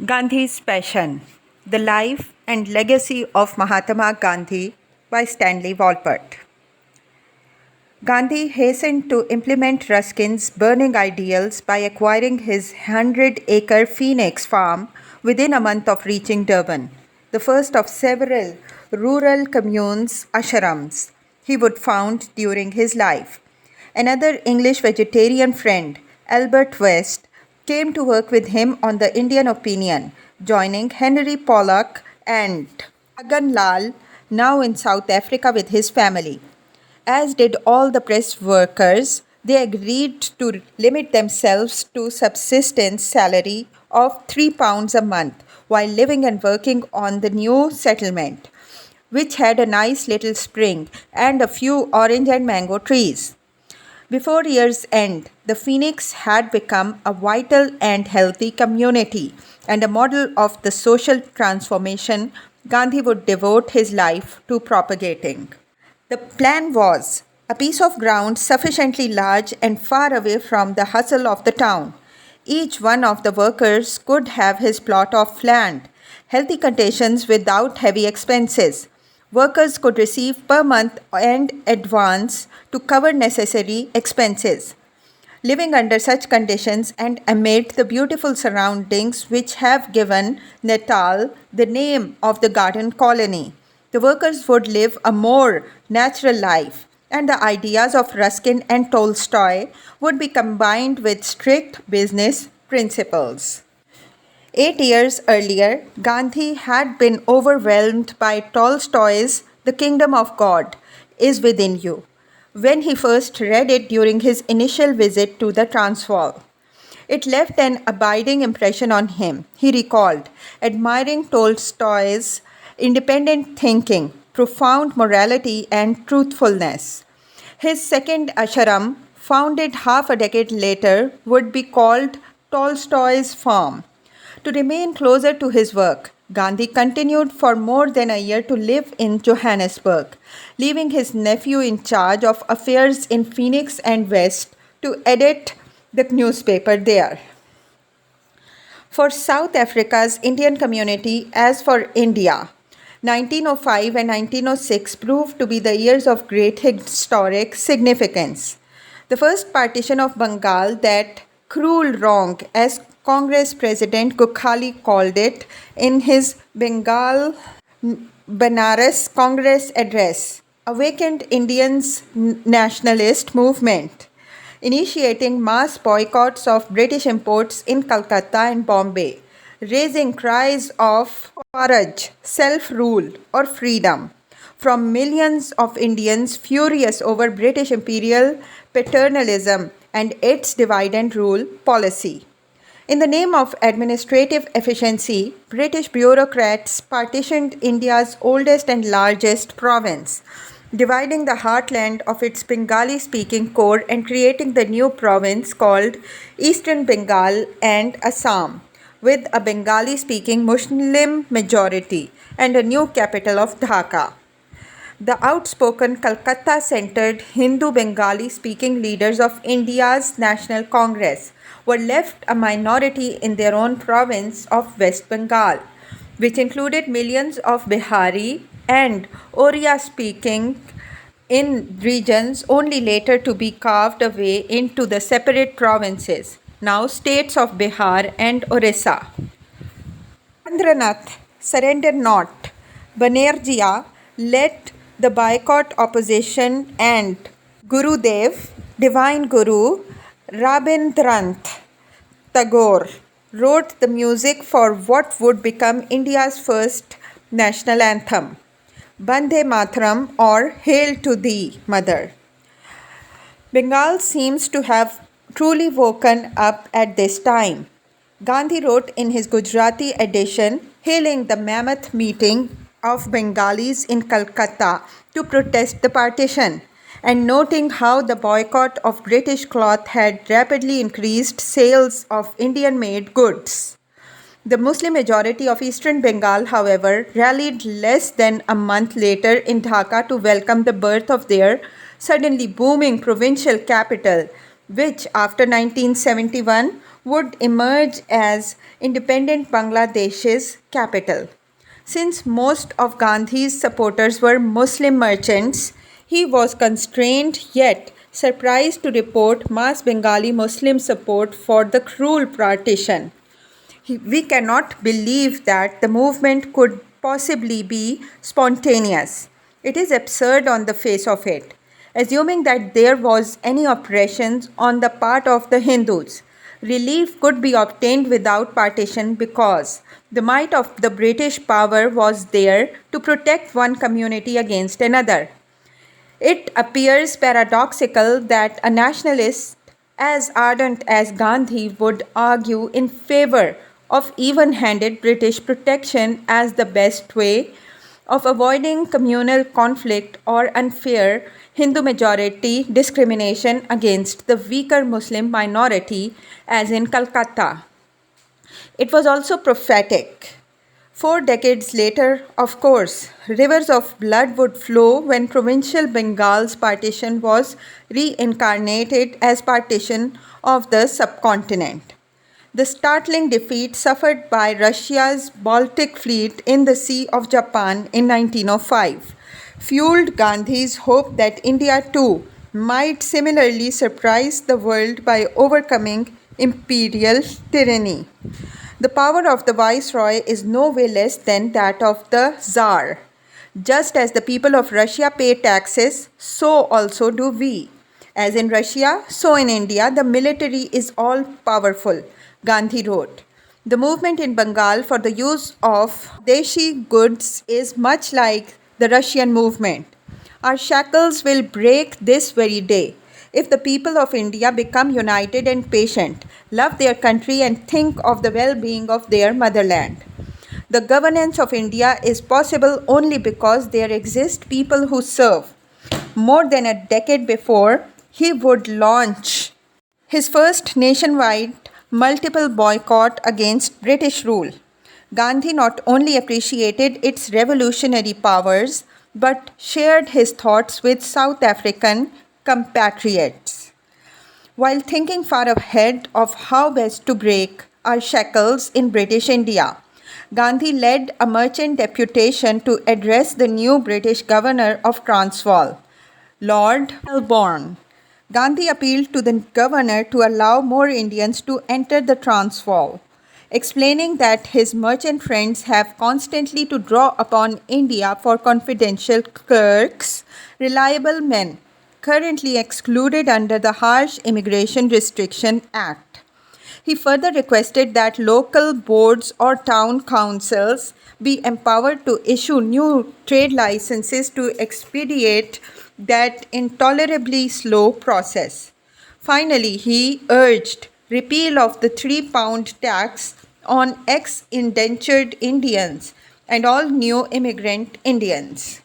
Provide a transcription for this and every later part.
Gandhi's Passion: The Life and Legacy of Mahatma Gandhi by Stanley Wolpert. Gandhi hastened to implement Ruskin's burning ideals by acquiring his 100-acre Phoenix farm within a month of reaching Durban, the first of several rural communes ashrams he would found during his life. Another English vegetarian friend, Albert West, came to work with him on the Indian opinion, joining Henry Pollock and Agan Lal, now in South Africa with his family. As did all the press workers, they agreed to limit themselves to subsistence salary of £3 a month while living and working on the new settlement, which had a nice little spring and a few orange and mango trees. Before year's end, the Phoenix had become a vital and healthy community and a model of the social transformation Gandhi would devote his life to propagating. The plan was a piece of ground sufficiently large and far away from the hustle of the town. Each one of the workers could have his plot of land, healthy conditions without heavy expenses. Workers could receive per month and advance to cover necessary expenses. Living under such conditions and amid the beautiful surroundings which have given Natal the name of the garden colony, the workers would live a more natural life, and the ideas of Ruskin and Tolstoy would be combined with strict business principles. 8 years earlier, Gandhi had been overwhelmed by Tolstoy's The Kingdom of God is Within You when he first read it during his initial visit to the Transvaal. It left an abiding impression on him, he recalled, admiring Tolstoy's independent thinking, profound morality, and truthfulness. His second ashram, founded half a decade later, would be called Tolstoy's Farm. To remain closer to his work, Gandhi continued for more than a year to live in Johannesburg, leaving his nephew in charge of affairs in Phoenix and West to edit the newspaper there. For South Africa's Indian community, as for India, 1905 and 1906 proved to be the years of great historic significance. The first partition of Bengal, that cruel wrong, as Congress President Gokhale called it in his Bengal Banaras Congress address, awakened Indians' nationalist movement, initiating mass boycotts of British imports in Calcutta and Bombay, raising cries of Swaraj, self-rule or freedom, from millions of Indians furious over British imperial paternalism and its divide and rule policy. In the name of administrative efficiency, British bureaucrats partitioned India's oldest and largest province, dividing the heartland of its Bengali-speaking core and creating the new province called Eastern Bengal and Assam, with a Bengali-speaking Muslim majority and a new capital of Dhaka. The outspoken Calcutta-centered Hindu Bengali-speaking leaders of India's National Congress were left a minority in their own province of West Bengal, which included millions of Bihari and Oriya-speaking in regions only later to be carved away into the separate provinces, now states of Bihar and Orissa. Chandranath, surrender not. Banerjee led the boycott opposition, and Gurudev, Divine Guru, Rabindranath Tagore, wrote the music for what would become India's first national anthem, Bande Mataram, or Hail to Thee, Mother. Bengal seems to have truly woken up at this time. Gandhi wrote in his Gujarati edition, hailing the mammoth meeting of Bengalis in Calcutta to protest the partition, and noting how the boycott of British cloth had rapidly increased sales of Indian-made goods. The Muslim majority of Eastern Bengal, however, rallied less than a month later in Dhaka to welcome the birth of their suddenly booming provincial capital, which after 1971 would emerge as independent Bangladesh's capital. Since most of Gandhi's supporters were Muslim merchants, he was constrained yet surprised to report mass Bengali Muslim support for the cruel partition. We cannot believe that the movement could possibly be spontaneous. It is absurd on the face of it, assuming that there was any oppression on the part of the Hindus. Relief could be obtained without partition because the might of the British power was there to protect one community against another. It appears paradoxical that a nationalist as ardent as Gandhi would argue in favor of even handed British protection as the best way of avoiding communal conflict or unfair Hindu majority discrimination against the weaker Muslim minority, as in Calcutta. It was also prophetic. 4 decades later, of course, rivers of blood would flow when provincial Bengal's partition was reincarnated as partition of the subcontinent. The startling defeat suffered by Russia's Baltic fleet in the Sea of Japan in 1905 fueled Gandhi's hope that India too might similarly surprise the world by overcoming imperial tyranny. The power of the viceroy is no way less than that of the Tsar. Just as the people of Russia pay taxes, so also do we. As in Russia, so in India, the military is all powerful, Gandhi wrote. The movement in Bengal for the use of Deshi goods is much like the Russian movement. Our shackles will break this very day if the people of India become united and patient, love their country, and think of the well being of their motherland. The governance of India is possible only because there exist people who serve. More than a decade before, he would launch his first nationwide multiple boycott against British rule. Gandhi not only appreciated its revolutionary powers but shared his thoughts with South African compatriots. While thinking far ahead of how best to break our shackles in British India, Gandhi led a merchant deputation to address the new British governor of Transvaal, Lord Melbourne. Gandhi appealed to the governor to allow more Indians to enter the Transvaal, explaining that his merchant friends have constantly to draw upon India for confidential clerks, reliable men, currently excluded under the harsh Immigration Restriction Act. He further requested that local boards or town councils be empowered to issue new trade licenses to expedite that intolerably slow process. Finally, he urged repeal of the £3 tax on ex-indentured Indians and all new immigrant Indians.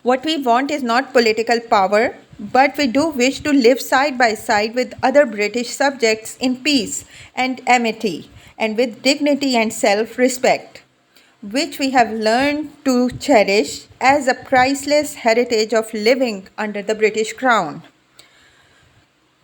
What we want is not political power, but we do wish to live side by side with other British subjects in peace and amity, and with dignity and self-respect, which we have learned to cherish as a priceless heritage of living under the British Crown.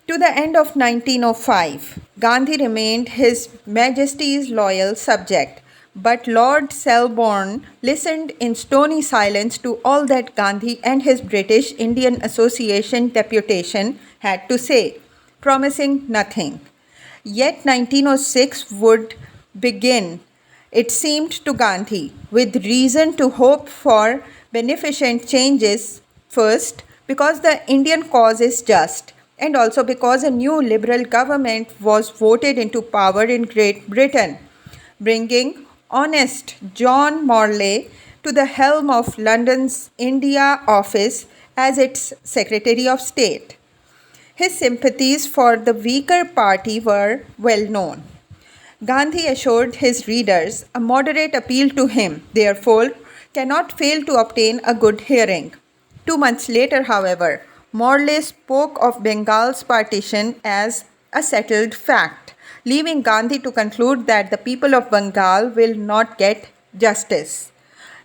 To the end of 1905, Gandhi remained His Majesty's loyal subject, but Lord Selborne listened in stony silence to all that Gandhi and his British Indian Association deputation had to say, promising nothing. Yet 1906 would begin, it seemed to Gandhi, with reason to hope for beneficent changes, first because the Indian cause is just, and also because a new liberal government was voted into power in Great Britain, bringing honest John Morley to the helm of London's India Office as its Secretary of State. His sympathies for the weaker party were well known. Gandhi assured his readers a moderate appeal to him, therefore, cannot fail to obtain a good hearing. 2 months later, however, Morley spoke of Bengal's partition as a settled fact, leaving Gandhi to conclude that the people of Bengal will not get justice,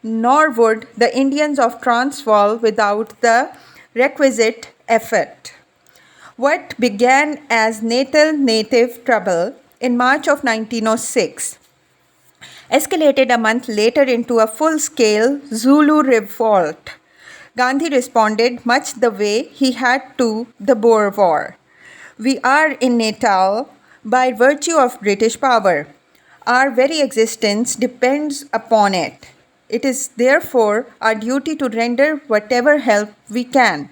nor would the Indians of Transvaal without the requisite effort. What began as native trouble in March of 1906 escalated a month later into a full-scale Zulu revolt. Gandhi responded much the way he had to the Boer War. We are in Natal by virtue of British power. Our very existence depends upon it. It is therefore our duty to render whatever help we can.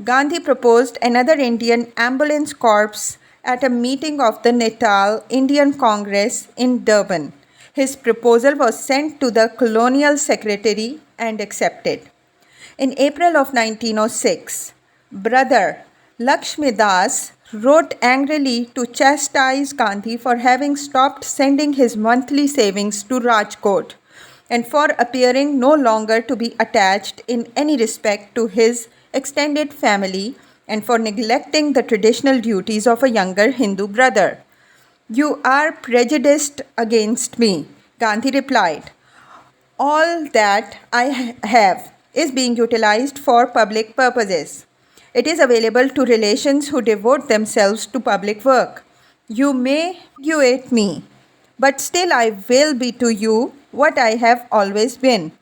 Gandhi proposed another Indian ambulance corps at a meeting of the Natal Indian Congress in Durban. His proposal was sent to the colonial secretary and accepted. In April of 1906, brother Lakshmidas wrote angrily to chastise Gandhi for having stopped sending his monthly savings to Rajkot and for appearing no longer to be attached in any respect to his extended family and for neglecting the traditional duties of a younger Hindu brother. You are prejudiced against me, Gandhi replied. All that I have is being utilized for public purposes. It is available to relations who devote themselves to public work. You may graduate me, but still I will be to you what I have always been.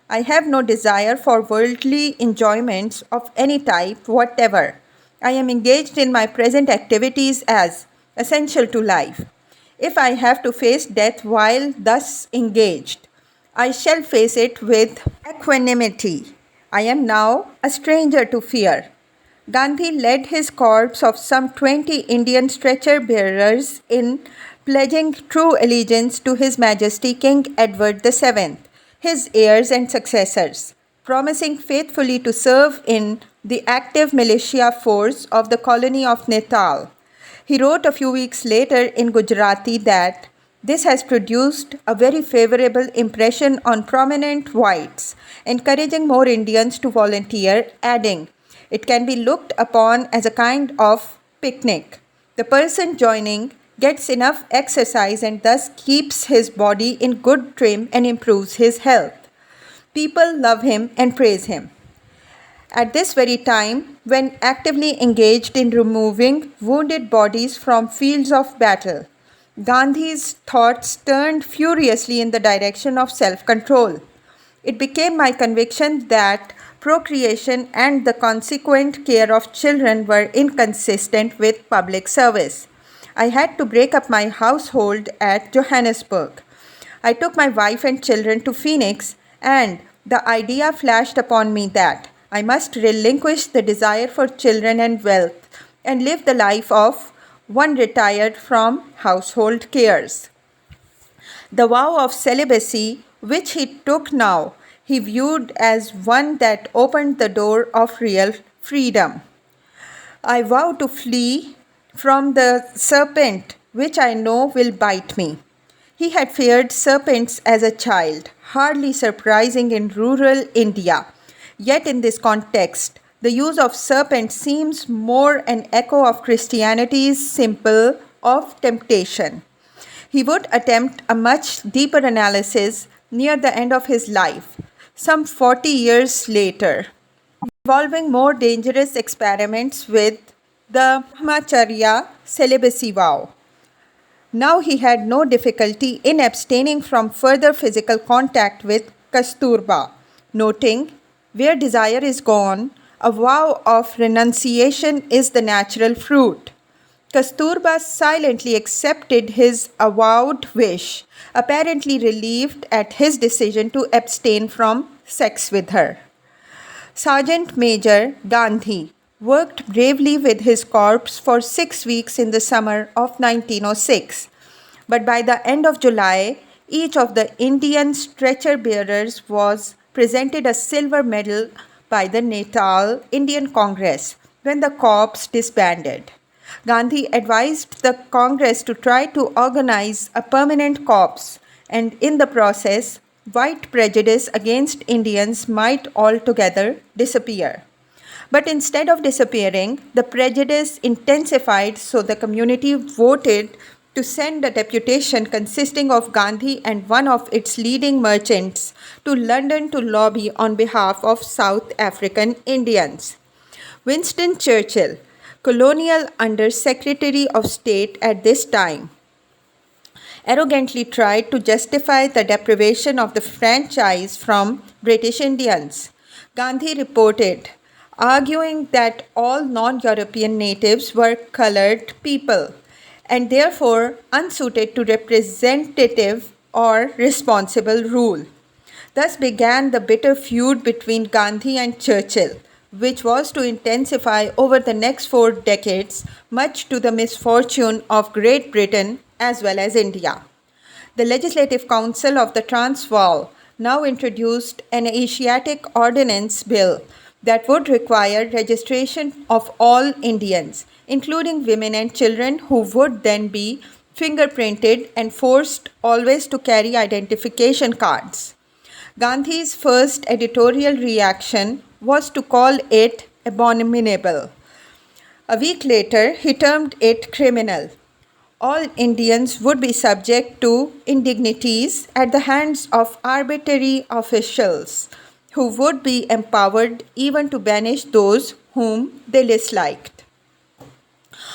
I have no desire for worldly enjoyments of any type whatever. I am engaged in my present activities as essential to life. If I have to face death while thus engaged, I shall face it with equanimity. I am now a stranger to fear. Gandhi led his corps of some 20 Indian stretcher bearers in pledging true allegiance to His Majesty King Edward VII, his heirs and successors, promising faithfully to serve in the active militia force of the colony of Natal. He wrote a few weeks later in Gujarati that this has produced a very favorable impression on prominent whites, encouraging more Indians to volunteer, adding, it can be looked upon as a kind of picnic. The person joining gets enough exercise and thus keeps his body in good trim and improves his health. People love him and praise him. At this very time, when actively engaged in removing wounded bodies from fields of battle, Gandhi's thoughts turned furiously in the direction of self-control. It became my conviction that procreation and the consequent care of children were inconsistent with public service. I had to break up my household at Johannesburg. I took my wife and children to Phoenix, and the idea flashed upon me that I must relinquish the desire for children and wealth and live the life of one retired from household cares. The vow of celibacy, which he took now, he viewed as one that opened the door of real freedom. I vow to flee from the serpent, which I know will bite me. He had feared serpents as a child, hardly surprising in rural India. Yet in this context, the use of serpent seems more an echo of Christianity's symbol of temptation. He would attempt a much deeper analysis near the end of his life, some 40 years later, involving more dangerous experiments with the Brahmacharya celibacy vow. Now he had no difficulty in abstaining from further physical contact with Kasturba, noting, where desire is gone, a vow of renunciation is the natural fruit. Kasturba silently accepted his avowed wish, apparently relieved at his decision to abstain from sex with her. Sergeant Major Gandhi worked bravely with his corps for 6 weeks in the summer of 1906. But by the end of July, each of the Indian stretcher bearers was presented a silver medal by the Natal Indian Congress when the corps disbanded. Gandhi advised the Congress to try to organize a permanent corps, and in the process, white prejudice against Indians might altogether disappear. But instead of disappearing, the prejudice intensified, so the community voted to send a deputation consisting of Gandhi and one of its leading merchants to London to lobby on behalf of South African Indians. Winston Churchill, colonial Under Secretary of State at this time, arrogantly tried to justify the deprivation of the franchise from British Indians. Gandhi reported, arguing that all non European natives were colored people and therefore unsuited to representative or responsible rule. Thus began the bitter feud between Gandhi and Churchill, which was to intensify over the next 4 decades, much to the misfortune of Great Britain as well as India. The Legislative Council of the Transvaal now introduced an Asiatic Ordinance Bill that would require registration of all Indians, including women and children, who would then be fingerprinted and forced always to carry identification cards. Gandhi's first editorial reaction was to call it abominable. A week later, he termed it criminal. All Indians would be subject to indignities at the hands of arbitrary officials, who would be empowered even to banish those whom they disliked.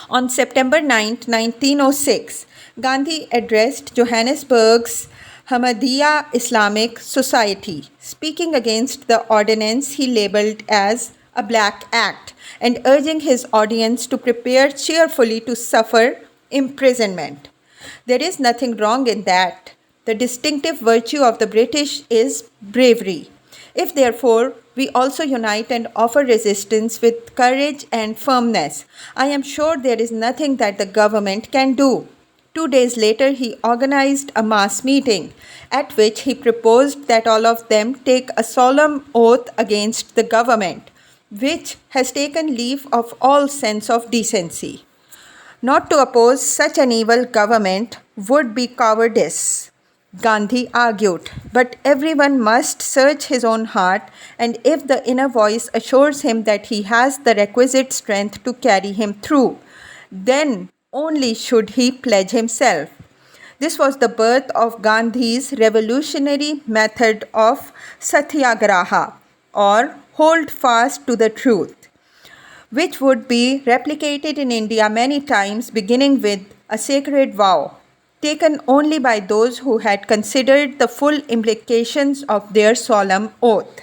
On September 9, 1906, Gandhi addressed Johannesburg's Ahmadiyya Islamic Society, speaking against the ordinance he labeled as a black act and urging his audience to prepare cheerfully to suffer imprisonment. There is nothing wrong in that. The distinctive virtue of the British is bravery. If therefore we also unite and offer resistance with courage and firmness, I am sure there is nothing that the government can do. 2 days later, he organized a mass meeting at which he proposed that all of them take a solemn oath against the government, which has taken leave of all sense of decency. Not to oppose such an evil government would be cowardice, Gandhi argued, but everyone must search his own heart, and if the inner voice assures him that he has the requisite strength to carry him through, then only should he pledge himself. This was the birth of Gandhi's revolutionary method of satyagraha, or hold fast to the truth, which would be replicated in India many times, beginning with a sacred vow, taken only by those who had considered the full implications of their solemn oath.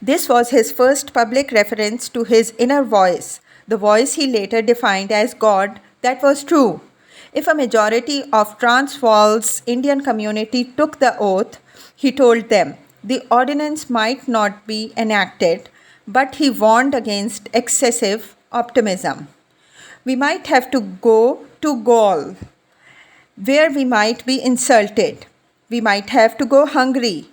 This was his first public reference to his inner voice, the voice he later defined as God, that was true. If a majority of Transvaal's Indian community took the oath, he told them, the ordinance might not be enacted, but he warned against excessive optimism. We might have to go to Gaul, where we might be insulted. We might have to go hungry.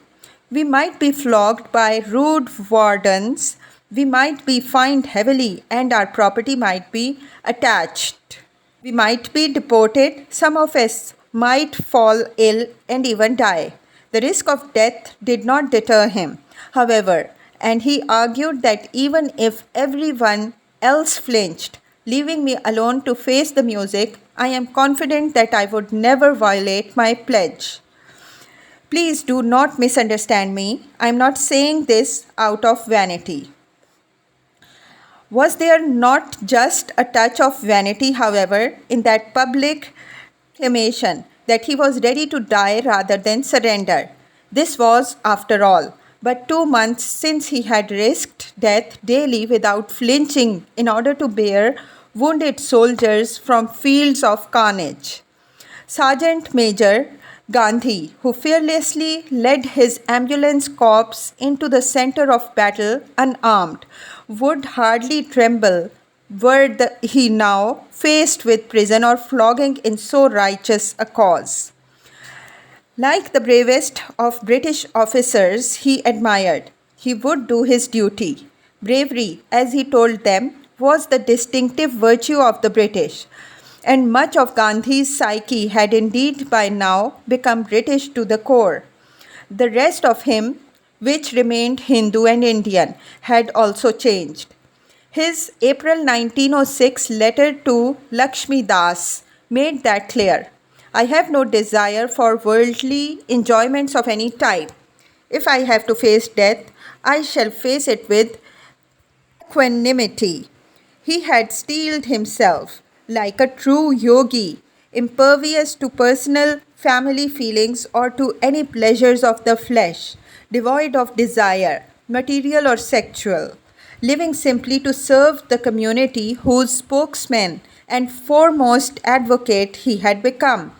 We might be flogged by rude wardens. We might be fined heavily, and our property might be attached. We might be deported. Some of us might fall ill and even die. The risk of death did not deter him, however, and he argued that even if everyone else flinched, leaving me alone to face the music, I am confident that I would never violate my pledge. Please do not misunderstand me. I am not saying this out of vanity. Was there not just a touch of vanity, however, in that public proclamation that he was ready to die rather than surrender? This was, after all, but 2 months since he had risked death daily without flinching in order to bear wounded soldiers from fields of carnage. Sergeant Major Gandhi, who fearlessly led his ambulance corps into the center of battle unarmed, would hardly tremble were he now faced with prison or flogging in so righteous a cause. Like the bravest of British officers he admired, he would do his duty. Bravery, as he told them, was the distinctive virtue of the British, and much of Gandhi's psyche had indeed by now become British to the core. The rest of him, which remained Hindu and Indian, had also changed. His April 1906 letter to Lakshmi Das made that clear. I have no desire for worldly enjoyments of any type. If I have to face death, I shall face it with equanimity. He had steeled himself like a true yogi, impervious to personal family feelings or to any pleasures of the flesh, devoid of desire, material or sexual, living simply to serve the community whose spokesman and foremost advocate he had become,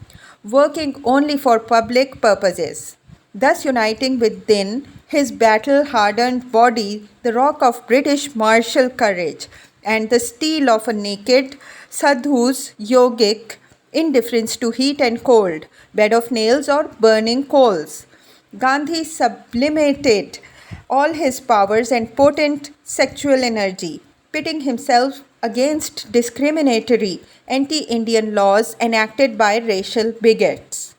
working only for public purposes, thus uniting within his battle hardened body the rock of British martial courage and the steel of a naked sadhu's yogic indifference to heat and cold, bed of nails or burning coals. Gandhi sublimated all his powers and potent sexual energy, pitting himself against discriminatory anti Indian laws enacted by racial bigots.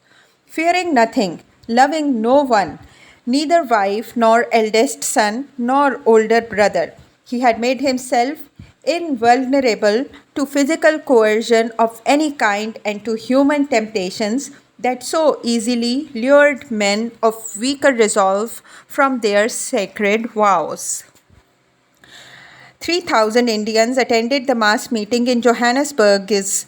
Fearing nothing, loving no one, neither wife nor eldest son nor older brother, he had made himself invulnerable to physical coercion of any kind and to human temptations that so easily lured men of weaker resolve from their sacred vows. 3,000 Indians attended the mass meeting in Johannesburg's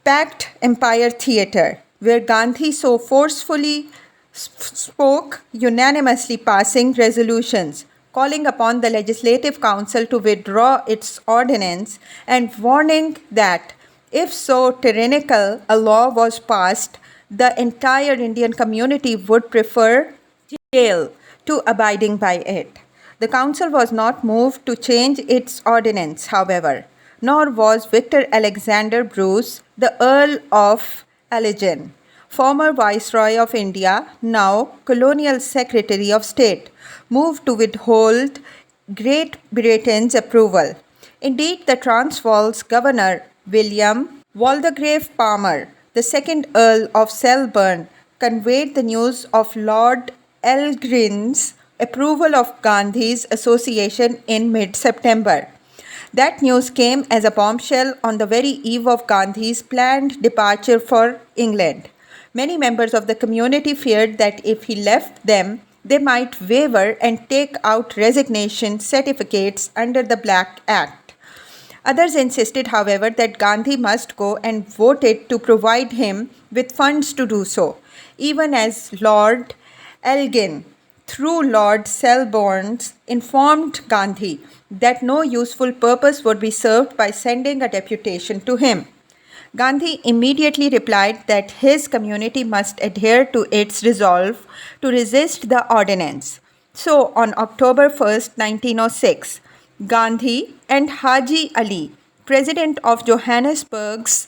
packed Empire Theatre, where Gandhi so forcefully spoke, unanimously passing resolutions calling upon the Legislative Council to withdraw its ordinance and warning that if so tyrannical a law was passed, the entire Indian community would prefer jail to abiding by it. The council was not moved to change its ordinance, however, nor was Victor Alexander Bruce, the Earl of Allegan, former Viceroy of India, now Colonial Secretary of State, moved to withhold Great Britain's approval. Indeed, the Transvaal's governor, William Waldegrave Palmer, the second Earl of Selborne, conveyed the news of Lord Elgin's approval of Gandhi's association in mid September. That news came as a bombshell on the very eve of Gandhi's planned departure for England. Many members of the community feared that if he left them, they might waver and take out resignation certificates under the Black Act. Others insisted, however, that Gandhi must go and voted to provide him with funds to do so, even as Lord Elgin, through Lord Selborne, informed Gandhi that no useful purpose would be served by sending a deputation to him. Gandhi immediately replied that his community must adhere to its resolve to resist the ordinance. So, on October 1st, 1906, Gandhi and Haji Ali, president of Johannesburg's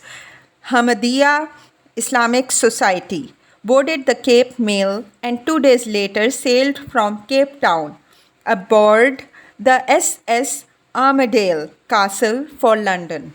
Ahmadiyya Islamic Society, boarded the Cape Mail and 2 days later sailed from Cape Town aboard the SS Armadale Castle for London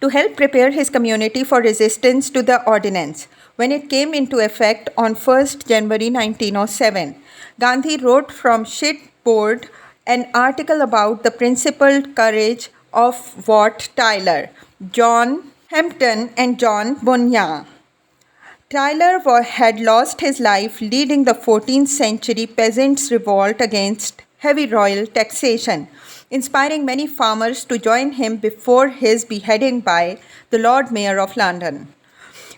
to help prepare his community for resistance to the ordinance. When it came into effect on 1st January 1907, Gandhi wrote from shipboard an article about the principled courage of Wat Tyler, John Hampden, and John Bunyan. Tyler had lost his life leading the 14th century peasants' revolt against heavy royal taxation, inspiring many farmers to join him before his beheading by the Lord Mayor of London.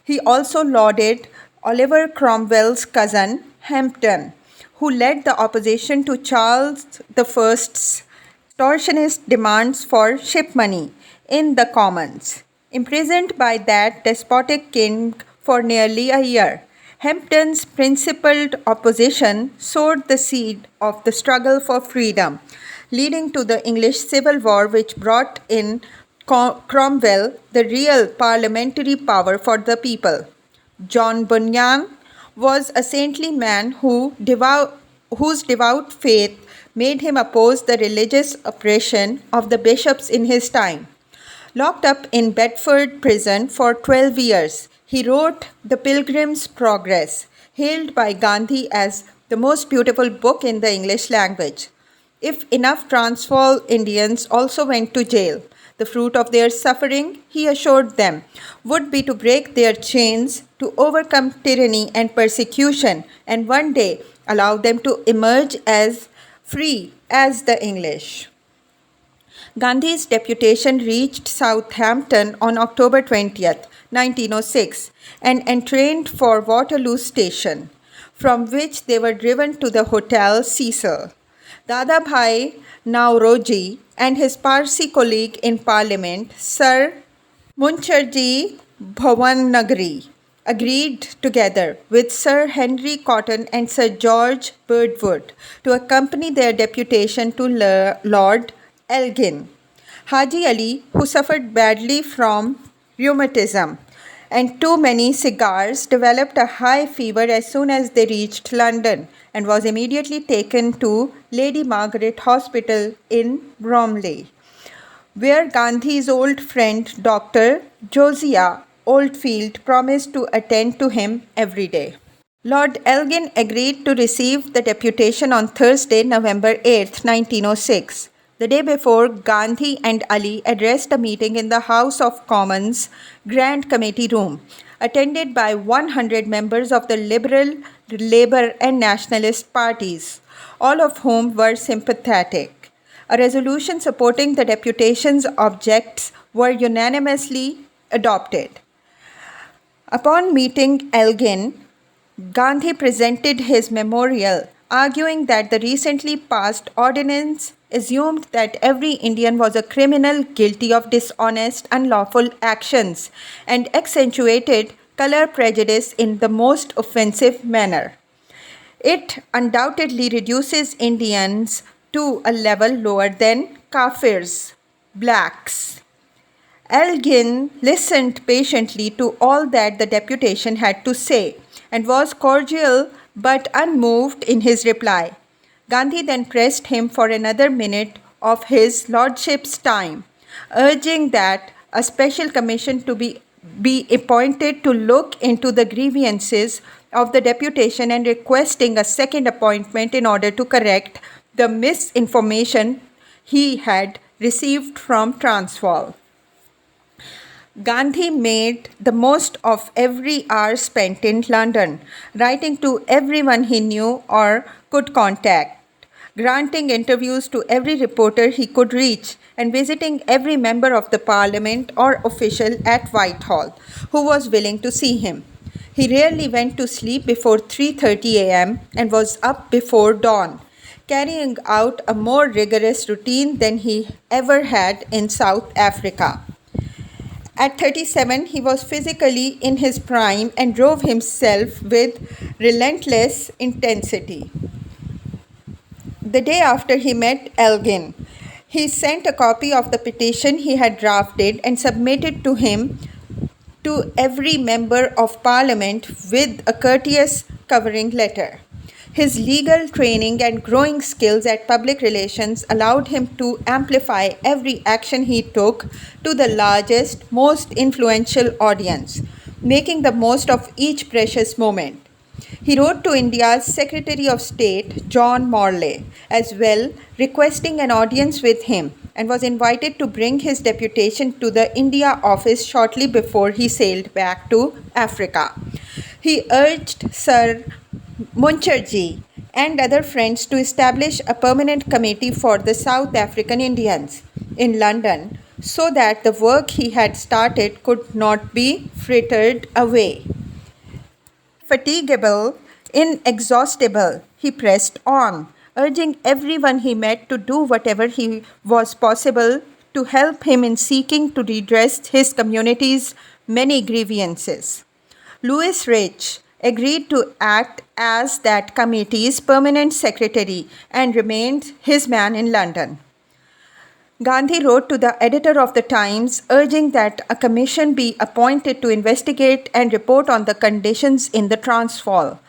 He also lauded Oliver Cromwell's cousin, Hampden, who led the opposition to Charles I's extortionist demands for ship money in the Commons. Imprisoned by that despotic king for nearly a year, Hampden's principled opposition sowed the seed of the struggle for freedom, leading to the English Civil War, which brought in Cromwell, the real parliamentary power for the people. John Bunyan was a saintly man whose devout faith made him oppose the religious oppression of the bishops in his time. Locked up in Bedford prison for 12 years, he wrote The Pilgrim's Progress, hailed by Gandhi as the most beautiful book in the English language. If enough Transvaal Indians also went to jail, the fruit of their suffering, he assured them, would be to break their chains, to overcome tyranny and persecution, and one day allow them to emerge as free as the English. Gandhi's deputation reached Southampton on October 20th, 1906, and entrained for Waterloo Station, from which they were driven to the Hotel Cecil. Dadabhai Nauroji and his Parsi colleague in Parliament, Sir Muncharji Bhawanagari, agreed together with Sir Henry Cotton and Sir George Birdwood to accompany their deputation to Lord Elgin. Haji Ali, who suffered badly from rheumatism and too many cigars, developed a high fever as soon as they reached London and was immediately taken to Lady Margaret Hospital in Bromley, where Gandhi's old friend Dr. Josiah Oldfield promised to attend to him every day. Lord Elgin agreed to receive the deputation on Thursday, November 8, 1906. The day before, Gandhi and Ali addressed a meeting in the House of Commons Grand Committee Room, attended by 100 members of the Liberal, Labour and Nationalist parties, all of whom were sympathetic. A resolution supporting the deputation's objects were unanimously adopted. Upon meeting Elgin, Gandhi presented his memorial, arguing that the recently passed ordinance assumed that every Indian was a criminal guilty of dishonest, unlawful actions and accentuated color prejudice in the most offensive manner. It undoubtedly reduces Indians to a level lower than Kafirs, blacks. Elgin listened patiently to all that the deputation had to say and was cordial but unmoved in his reply. Gandhi then pressed him for another minute of his lordship's time, urging that a special commission to be appointed to look into the grievances of the deputation and requesting a second appointment in order to correct the misinformation he had received from Transvaal. Gandhi made the most of every hour spent in London, writing to everyone he knew or could contact, granting interviews to every reporter he could reach, and visiting every member of the parliament or official at Whitehall who was willing to see him. He rarely went to sleep before 3:30 a.m. and was up before dawn, carrying out a more rigorous routine than he ever had in South Africa. At 37, he was physically in his prime and drove himself with relentless intensity. The day after he met Elgin, he sent a copy of the petition he had drafted and submitted to him to every member of parliament with a courteous covering letter. His legal training and growing skills at public relations allowed him to amplify every action he took to the largest, most influential audience, making the most of each precious moment. He wrote to India's Secretary of State, John Morley, as well, requesting an audience with him, and was invited to bring his deputation to the India office shortly before he sailed back to Africa. He urged Sir Muncharji and other friends to establish a permanent committee for the South African Indians in London so that the work he had started could not be frittered away. Indefatigable, inexhaustible, he pressed on, urging everyone he met to do whatever he was possible to help him in seeking to redress his community's many grievances. Louis Rich agreed to act as that committee's permanent secretary and remained his man in London. Gandhi wrote to the editor of the Times urging that a commission be appointed to investigate and report on the conditions in the Transvaal,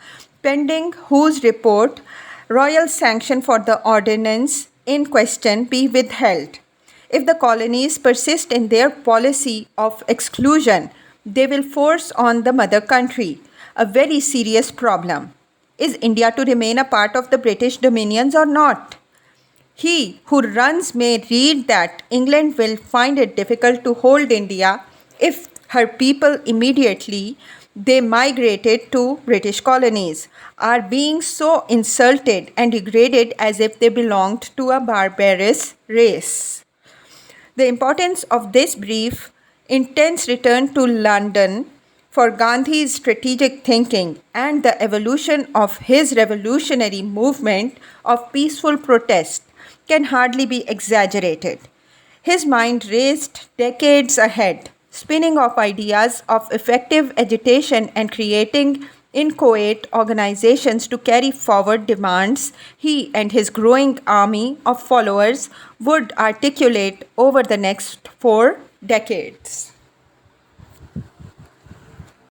pending whose report royal sanction for the ordinance in question be withheld. If the colonies persist in their policy of exclusion, they will force on the mother country a very serious problem. Is India to remain a part of the British dominions or not? He who runs may read that England will find it difficult to hold India if her people immediately they migrated to British colonies are being so insulted and degraded as if they belonged to a barbarous race. The importance of this brief, intense return to London for Gandhi's strategic thinking and the evolution of his revolutionary movement of peaceful protest can hardly be exaggerated. His mind raced decades ahead, spinning off ideas of effective agitation and creating inchoate organizations to carry forward demands he and his growing army of followers would articulate over the next 4 decades.